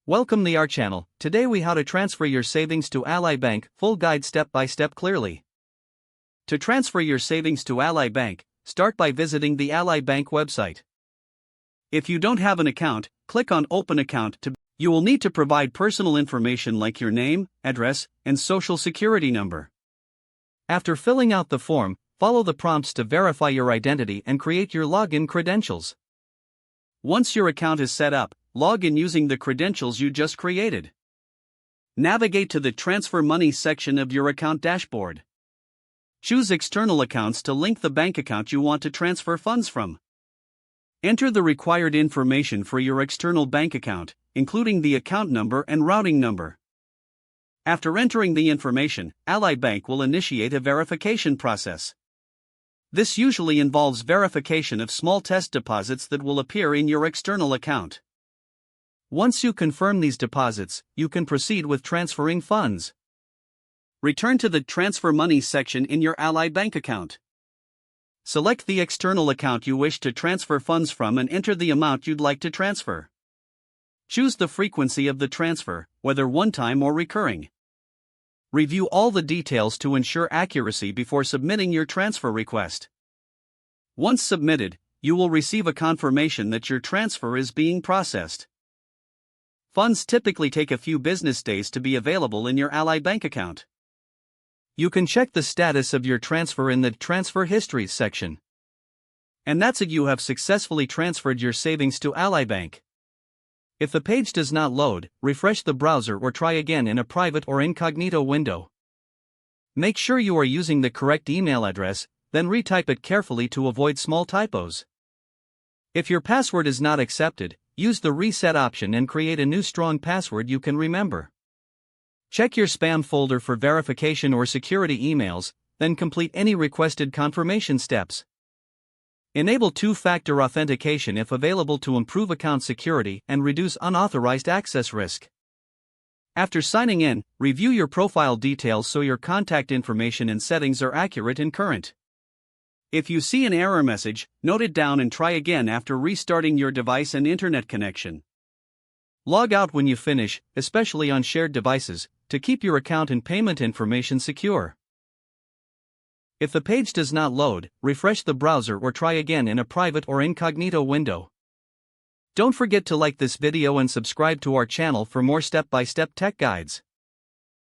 Welcome to our channel. Today we how to transfer your savings to Ally Bank, full guide step by step clearly. To transfer your savings to Ally Bank, start by visiting the Ally Bank website. If you don't have an account, click on Open Account. You will need to provide personal information like your name, address, and social security number. After filling out the form, follow the prompts to verify your identity and create your login credentials. Once your account is set up, log in using the credentials you just created. Navigate to the Transfer Money section of your account dashboard. Choose External Accounts to link the bank account you want to transfer funds from. Enter the required information for your external bank account, including the account number and routing number. After entering the information, Ally Bank will initiate a verification process. This usually involves verification of small test deposits that will appear in your external account. Once you confirm these deposits, you can proceed with transferring funds. Return to the Transfer Money section in your Ally Bank account. Select the external account you wish to transfer funds from and enter the amount you'd like to transfer. Choose the frequency of the transfer, whether one-time or recurring. Review all the details to ensure accuracy before submitting your transfer request. Once submitted, you will receive a confirmation that your transfer is being processed. Funds typically take a few business days to be available in your Ally Bank account. You can check the status of your transfer in the Transfer Histories section. And that's it, you have successfully transferred your savings to Ally Bank. If the page does not load, refresh the browser or try again in a private or incognito window. Make sure you are using the correct email address, then retype it carefully to avoid small typos. If your password is not accepted, use the reset option and create a new strong password you can remember. Check your spam folder for verification or security emails, then complete any requested confirmation steps. Enable two-factor authentication if available to improve account security and reduce unauthorized access risk. After signing in, review your profile details so your contact information and settings are accurate and current. If you see an error message, note it down and try again after restarting your device and internet connection. Log out when you finish, especially on shared devices, to keep your account and payment information secure. If the page does not load, refresh the browser or try again in a private or incognito window. Don't forget to like this video and subscribe to our channel for more step-by-step tech guides.